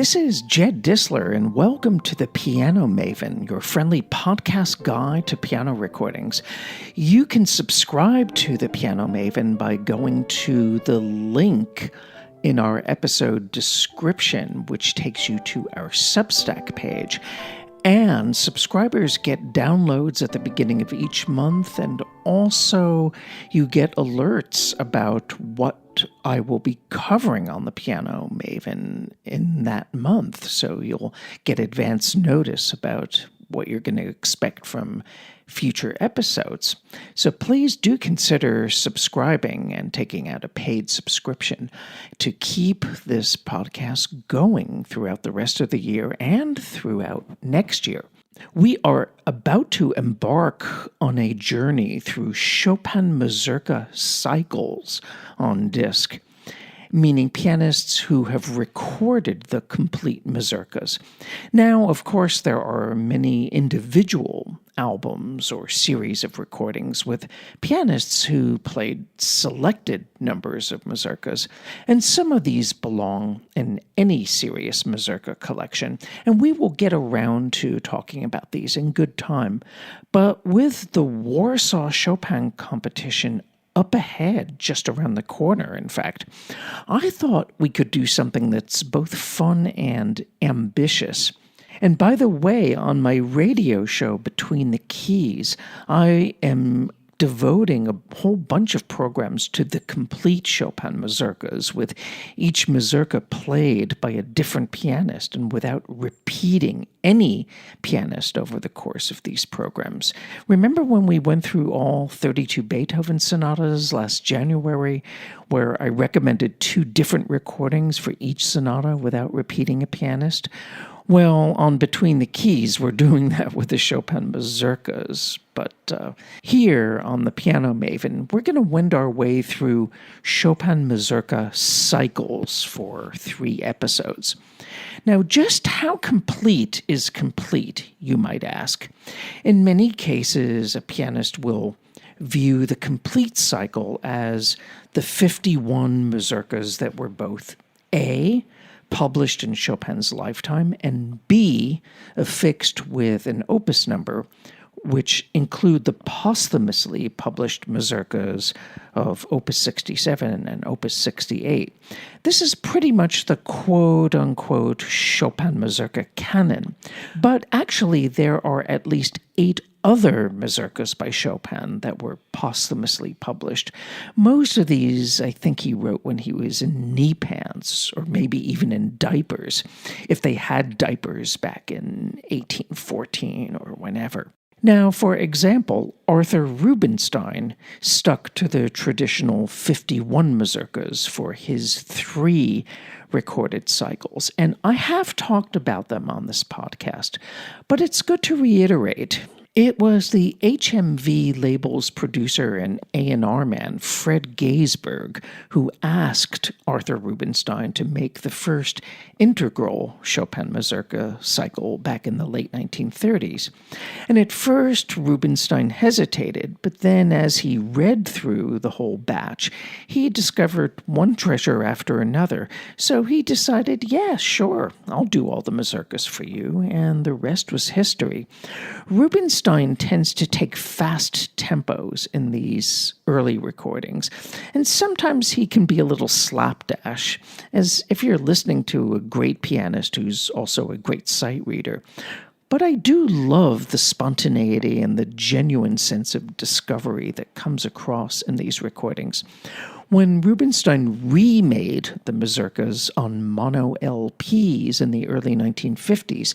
This is Jed Disler, and welcome to The Piano Maven, your friendly podcast guide to piano recordings. You can subscribe to The Piano Maven by going to the link in our episode description, which takes you to our Substack page. And subscribers get downloads at the beginning of each month, and also you get alerts about what I will be covering on the Piano Maven in that month. So you'll get advance notice about what you're going to expect from future episodes. So please do consider subscribing and taking out a paid subscription to keep this podcast going throughout the rest of the year and throughout next year. We are about to embark on a journey through Chopin Mazurka Cycles on disc, meaning pianists who have recorded the complete mazurkas. Now, of course, there are many individual albums or series of recordings with pianists who played selected numbers of mazurkas, and some of these belong in any serious mazurka collection, and we will get around to talking about these in good time. But with the Warsaw Chopin competition up ahead, just around the corner, in fact, I thought we could do something that's both fun and ambitious. And by the way, on my radio show, Between the Keys, I am devoting a whole bunch of programs to the complete Chopin mazurkas, with each mazurka played by a different pianist and without repeating any pianist over the course of these programs. Remember when we went through all 32 Beethoven sonatas last January, where I recommended 2 different recordings for each sonata without repeating a pianist? Well, on Between the Keys, we're doing that with the Chopin mazurkas. But here on the Piano Maven, we're going to wend our way through Chopin Mazurka Cycles for 3 episodes. Now, just how complete is complete, you might ask? In many cases, a pianist will view the complete cycle as the 51 mazurkas that were both A, published in Chopin's lifetime, and B, affixed with an opus number, which include the posthumously published mazurkas of Opus 67 and Opus 68. This is pretty much the quote-unquote Chopin Mazurka canon, but actually there are at least 8 other mazurkas by Chopin that were posthumously published. Most of these, I think he wrote when he was in knee pants, or maybe even in diapers, if they had diapers back in 1814 or whenever. Now, for example, Arthur Rubinstein stuck to the traditional 51 mazurkas for his 3 recorded cycles, and I have talked about them on this podcast, but it's good to reiterate. It was the HMV label's producer and A&R man, Fred Gaisberg, who asked Arthur Rubinstein to make the first integral Chopin Mazurka cycle back in the late 1930s. And at first, Rubinstein hesitated, but then as he read through the whole batch, he discovered one treasure after another. So he decided, yeah, sure, I'll do all the mazurkas for you, and the rest was history. Rubinstein tends to take fast tempos in these early recordings, and sometimes he can be a little slapdash, as if you're listening to a great pianist who's also a great sight reader. But I do love the spontaneity and the genuine sense of discovery that comes across in these recordings. When Rubinstein remade the mazurkas on mono LPs in the early 1950s,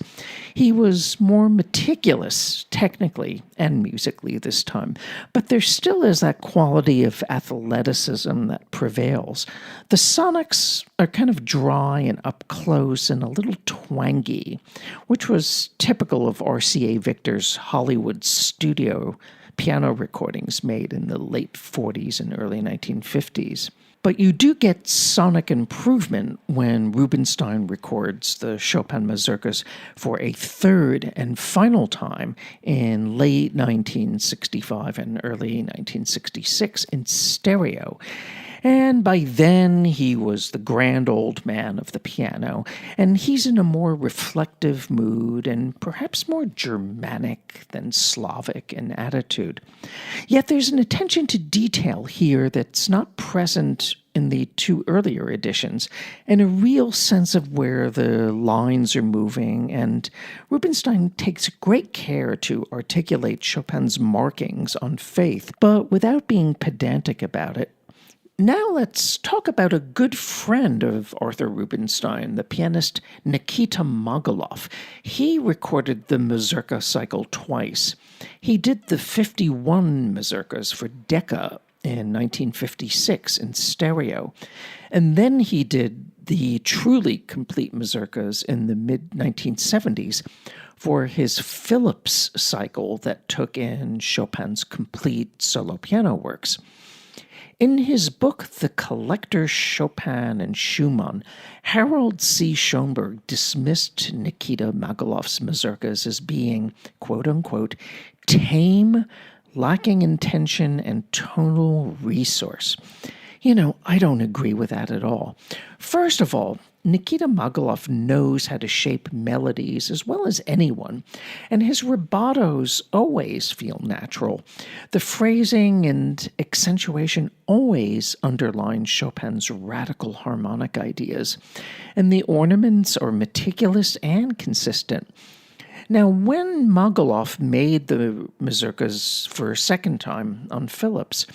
he was more meticulous technically and musically this time, but there still is that quality of athleticism that prevails. The sonics are kind of dry and up close and a little twangy, which was typical of RCA Victor's Hollywood studio piano recordings made in the late 40s and early 1950s. But you do get sonic improvement when Rubinstein records the Chopin mazurkas for a 3rd and final time in late 1965 and early 1966 in stereo. And by then, he was the grand old man of the piano, and he's in a more reflective mood and perhaps more Germanic than Slavic in attitude. Yet there's an attention to detail here that's not present in the two earlier editions, and a real sense of where the lines are moving, and Rubinstein takes great care to articulate Chopin's markings on faith, but without being pedantic about it. Now let's talk about a good friend of Arthur Rubinstein, the pianist Nikita Magaloff. He recorded the Mazurka cycle twice. He did the 51 mazurkas for Decca in 1956 in stereo, and then he did the truly complete mazurkas in the mid-1970s for his Phillips cycle that took in Chopin's complete solo piano works. In his book, The Collector Chopin and Schumann, Harold C. Schoenberg dismissed Nikita Magaloff's mazurkas as being, quote-unquote, tame, lacking intention and tonal resource. I don't agree with that at all. First of all, Nikita Magaloff knows how to shape melodies as well as anyone, and his rubatos always feel natural. The phrasing and accentuation always underline Chopin's radical harmonic ideas, and the ornaments are meticulous and consistent. Now, when Magaloff made the mazurkas for a second time on Phillips,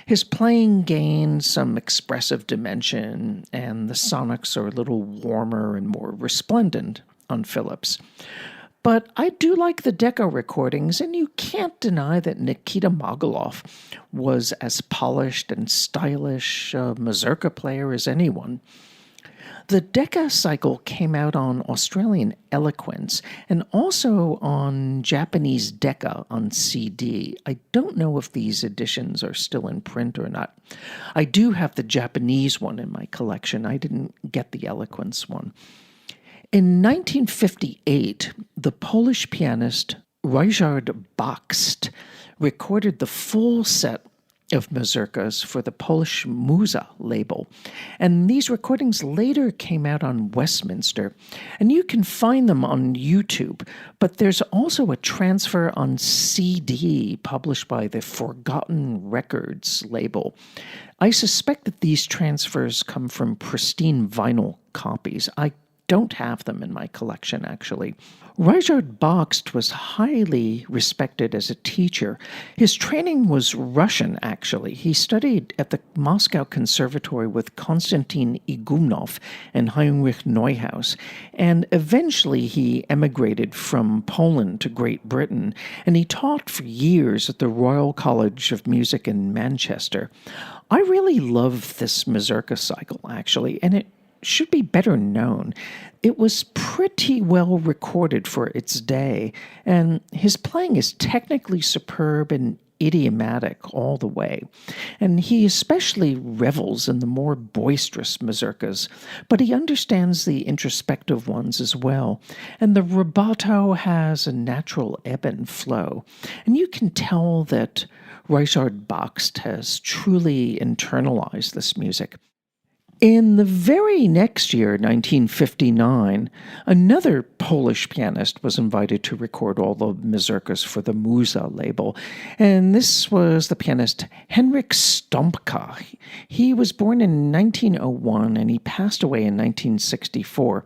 his playing gained some expressive dimension, and the sonics are a little warmer and more resplendent on Phillips. But I do like the Decca recordings, and you can't deny that Nikita Magaloff was as polished and stylish a mazurka player as anyone. The Decca cycle came out on Australian Eloquence and also on Japanese Decca on CD. I don't know if these editions are still in print or not. I do have the Japanese one in my collection. I didn't get the Eloquence one. In 1958, the Polish pianist Ryszard Bakst recorded the full set of mazurkas for the Polish Muza label. And these recordings later came out on Westminster, and you can find them on YouTube, but there's also a transfer on CD published by the Forgotten Records label. I suspect that these transfers come from pristine vinyl copies. I don't have them in my collection, actually. Ryszard Bakst was highly respected as a teacher. His training was Russian, actually. He studied at the Moscow Conservatory with Konstantin Igumnov and Heinrich Neuhaus, and eventually he emigrated from Poland to Great Britain, and he taught for years at the Royal College of Music in Manchester. I really love this Mazurka cycle, actually, and it should be better known. It was pretty well recorded for its day, and his playing is technically superb and idiomatic all the way. And he especially revels in the more boisterous mazurkas, but he understands the introspective ones as well. And the rubato has a natural ebb and flow. And you can tell that Ryszard Bakst has truly internalized this music. In the very next year, 1959, another Polish pianist was invited to record all the mazurkas for the Muza label, and this was the pianist Henyk Sztompka. He was born in 1901, and he passed away in 1964.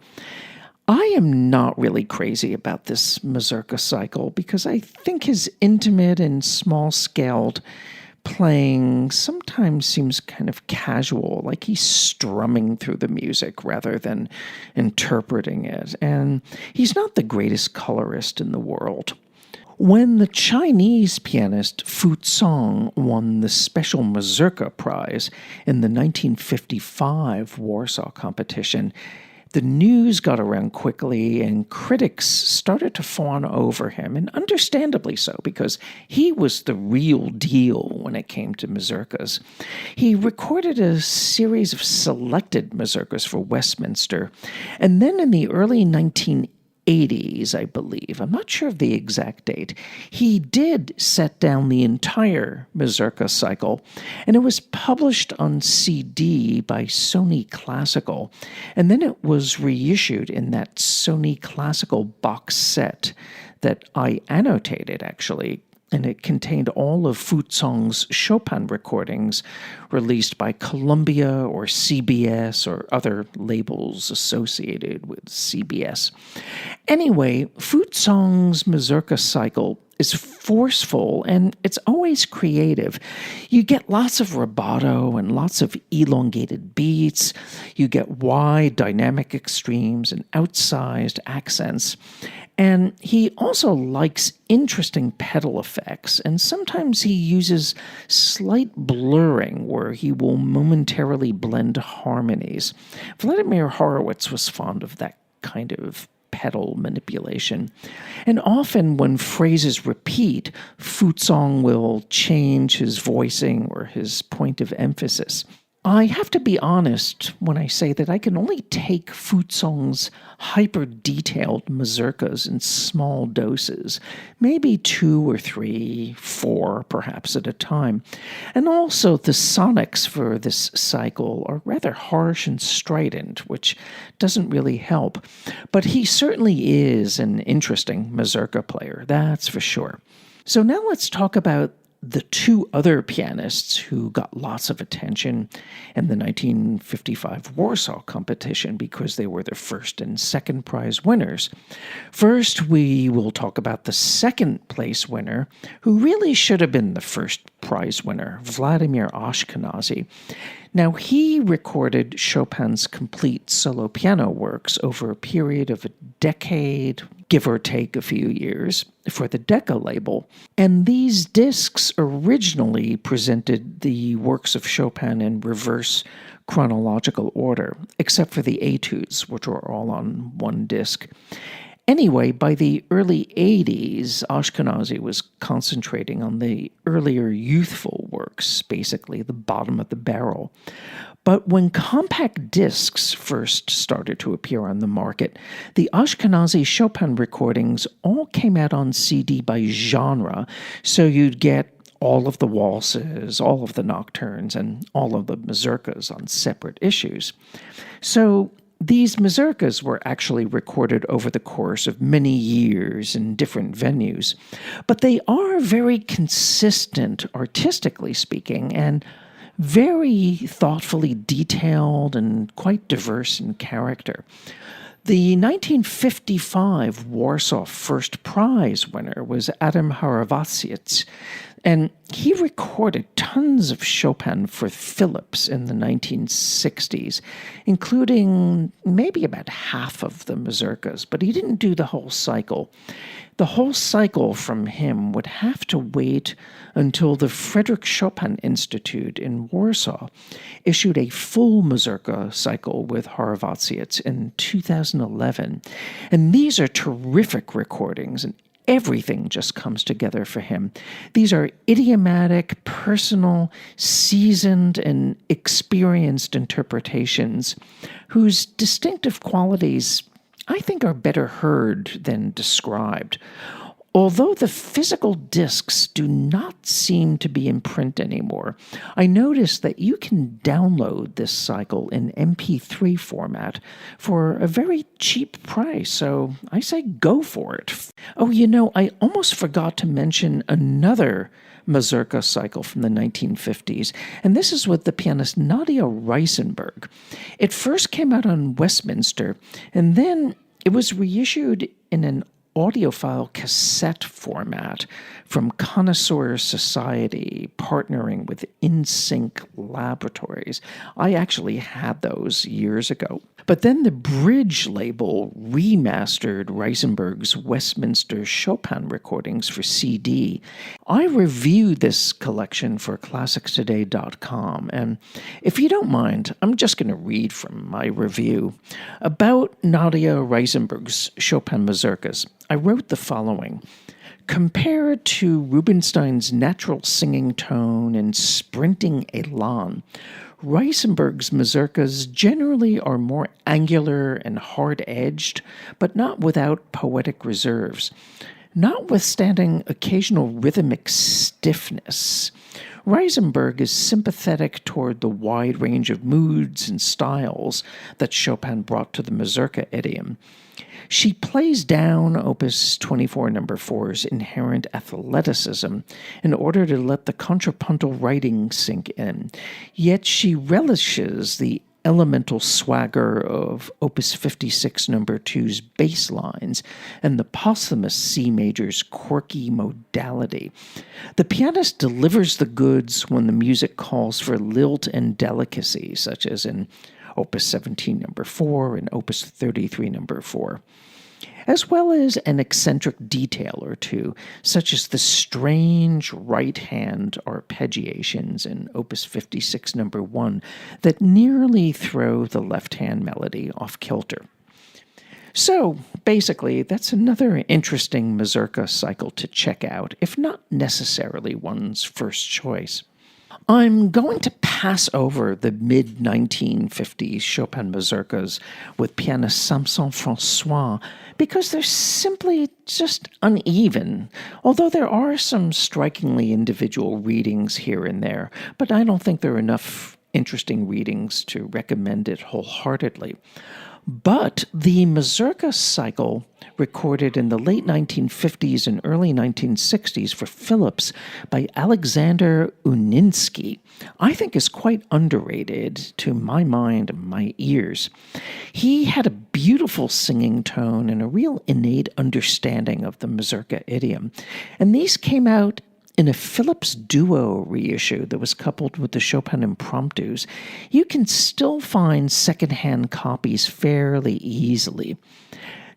I am not really crazy about this Mazurka cycle because I think his intimate and small-scaled playing sometimes seems kind of casual, like he's strumming through the music rather than interpreting it, and he's not the greatest colorist in the world. When the Chinese pianist Fu Cong won the Special Mazurka Prize in the 1955 Warsaw competition, the news got around quickly, and critics started to fawn over him, and understandably so, because he was the real deal when it came to mazurkas. He recorded a series of selected mazurkas for Westminster, and then in the early 1980s, 80s, I believe. I'm not sure of the exact date. He did set down the entire Mazurka cycle, and it was published on CD by Sony Classical, and then it was reissued in that Sony Classical box set that I annotated, actually, and it contained all of Futsong's Chopin recordings released by Columbia or CBS or other labels associated with CBS. Anyway, Futsong's Mazurka cycle is forceful and it's always creative. You get lots of rubato and lots of elongated beats. You get wide dynamic extremes and outsized accents. And he also likes interesting pedal effects, and sometimes he uses slight blurring where he will momentarily blend harmonies. Vladimir Horowitz was fond of that kind of pedal manipulation. And often when phrases repeat, Futsong will change his voicing or his point of emphasis. I have to be honest when I say that I can only take Futsong's hyper-detailed mazurkas in small doses, maybe 2 or 3, 4 perhaps at a time. And also the sonics for this cycle are rather harsh and strident, which doesn't really help. But he certainly is an interesting mazurka player, that's for sure. So now let's talk about the two other pianists who got lots of attention in the 1955 Warsaw competition because they were the first and second prize winners. First, we will talk about the second place winner, who really should have been the first prize winner, Vladimir Ashkenazi. Now, he recorded Chopin's complete solo piano works over a period of a decade, give or take a few years, for the Decca label. And these discs originally presented the works of Chopin in reverse chronological order, except for the etudes, which were all on one disc. Anyway, by the early 80s, Ashkenazi was concentrating on the earlier youthful works, basically the bottom of the barrel. But when compact discs first started to appear on the market, the Ashkenazi Chopin recordings all came out on CD by genre, so you'd get all of the waltzes, all of the nocturnes, and all of the mazurkas on separate issues. So these mazurkas were actually recorded over the course of many years in different venues, but they are very consistent, artistically speaking, and very thoughtfully detailed and quite diverse in character. The 1955 Warsaw First Prize winner was Adam Harasiewicz, and he recorded tons of Chopin for Philips in the 1960s, including maybe about half of the mazurkas, but he didn't do the whole cycle. The whole cycle from him would have to wait until the Frederick Chopin Institute in Warsaw issued a full Mazurka cycle with Harasiewicz in 2011. And these are terrific recordings, and everything just comes together for him. These are idiomatic, personal, seasoned, and experienced interpretations whose distinctive qualities I think are better heard than described. Although the physical discs do not seem to be in print anymore, I noticed that you can download this cycle in MP3 format for a very cheap price, so I say go for it. Oh, I almost forgot to mention another Mazurka cycle from the 1950s, and this is with the pianist Nadia Risenberg. It first came out on Westminster, and then it was reissued in an audiophile cassette format from Connoisseur Society, partnering with InSync Laboratories. I actually had those years ago. But then the Bridge label remastered Risenberg's Westminster Chopin recordings for CD. I reviewed this collection for ClassicsToday.com, and if you don't mind, I'm just going to read from my review. About Nadia Risenberg's Chopin mazurkas, I wrote the following. Compared to Rubinstein's natural singing tone and sprinting elan, Risenberg's mazurkas generally are more angular and hard-edged, but not without poetic reserves. Notwithstanding occasional rhythmic stiffness, Risenberg is sympathetic toward the wide range of moods and styles that Chopin brought to the mazurka idiom. She plays down Opus 24 No. 4's inherent athleticism in order to let the contrapuntal writing sink in, yet she relishes the elemental swagger of Opus 56 No. 2's bass lines and the posthumous C major's quirky modality. The pianist delivers the goods when the music calls for lilt and delicacy, such as in Opus 17 No. 4 and Opus 33 No. 4. As well as an eccentric detail or two, such as the strange right-hand arpeggiations in Opus 56 No. 1 that nearly throw the left-hand melody off kilter. So, basically, that's another interesting mazurka cycle to check out, if not necessarily one's first choice. I'm going to pass over the mid-1950s Chopin mazurkas with pianist Samson François because they're simply just uneven, although there are some strikingly individual readings here and there, but I don't think there are enough interesting readings to recommend it wholeheartedly. But the Mazurka cycle, recorded in the late 1950s and early 1960s for Philips by Alexander Uninsky, I think is quite underrated to my mind and my ears. He had a beautiful singing tone and a real innate understanding of the Mazurka idiom, and these came out in a Philips Duo reissue that was coupled with the Chopin Impromptus. You can still find secondhand copies fairly easily.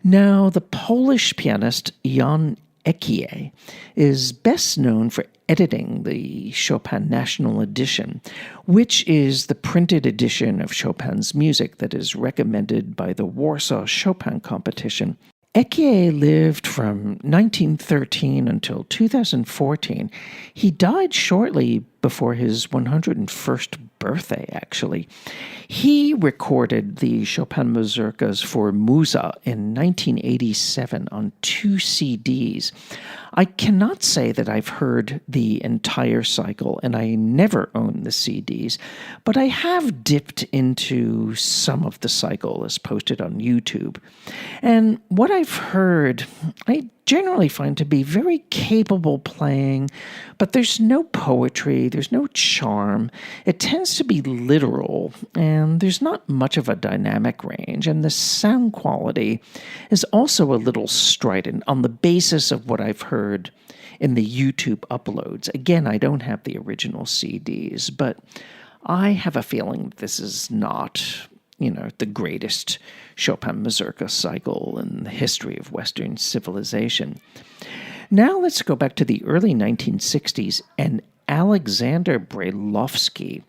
Now, the Polish pianist Jan Ekier is best known for editing the Chopin National Edition, which is the printed edition of Chopin's music that is recommended by the Warsaw Chopin Competition. Ekier lived from 1913 until 2014. He died shortly before his 101st birthday, actually. He recorded the Chopin Mazurkas for Musa in 1987 on 2 CDs. I cannot say that I've heard the entire cycle, and I never owned the CDs, but I have dipped into some of the cycle as posted on YouTube. And what I've heard, I generally find to be very capable playing, but there's no poetry, there's no charm. It tends to be literal, and there's not much of a dynamic range, and the sound quality is also a little strident on the basis of what I've heard in the YouTube uploads. Again, I don't have the original CDs, but I have a feeling this is not, the greatest Chopin Mazurka cycle in the history of Western civilization. Now let's go back to the early 1960s and Alexander Brailovsky,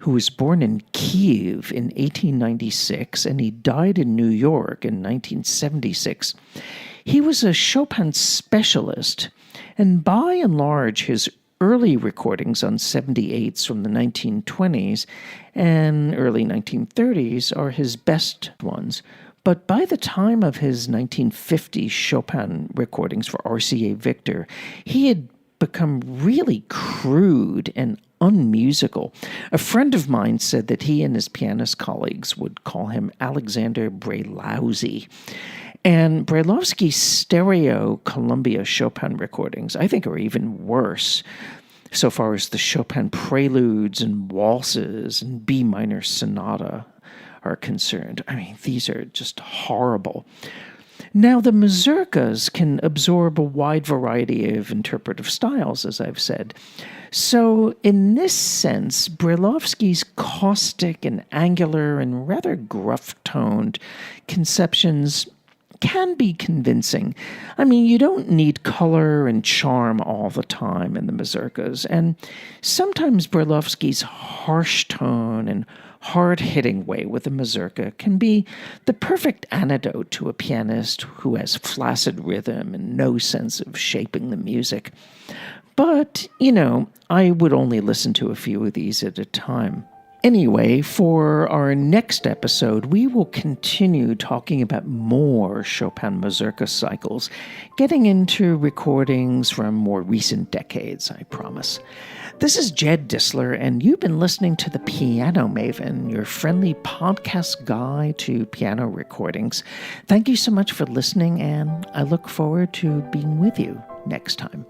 who was born in Kiev in 1896 and he died in New York in 1976. He was a Chopin specialist, and by and large his early recordings on 78s from the 1920s and early 1930s are his best ones. But by the time of his 1950 Chopin recordings for RCA Victor, he had become really crude and unmusical. A friend of mine said that he and his pianist colleagues would call him Alexander Brailovsky. And Brailovsky's stereo Columbia Chopin recordings, I think, are even worse, so far as the Chopin preludes and waltzes and B minor sonata are concerned. I mean, these are just horrible. Now, the mazurkas can absorb a wide variety of interpretive styles, as I've said. So, in this sense, Brailovsky's caustic and angular and rather gruff-toned conceptions can be convincing. I mean, you don't need color and charm all the time in the mazurkas, and sometimes Brailovsky's harsh tone and hard-hitting way with the mazurka can be the perfect antidote to a pianist who has flaccid rhythm and no sense of shaping the music. But, I would only listen to a few of these at a time. Anyway, for our next episode, we will continue talking about more Chopin Mazurka Cycles, getting into recordings from more recent decades, I promise. This is Jed Disler, and you've been listening to The Piano Maven, your friendly podcast guide to piano recordings. Thank you so much for listening, and I look forward to being with you next time.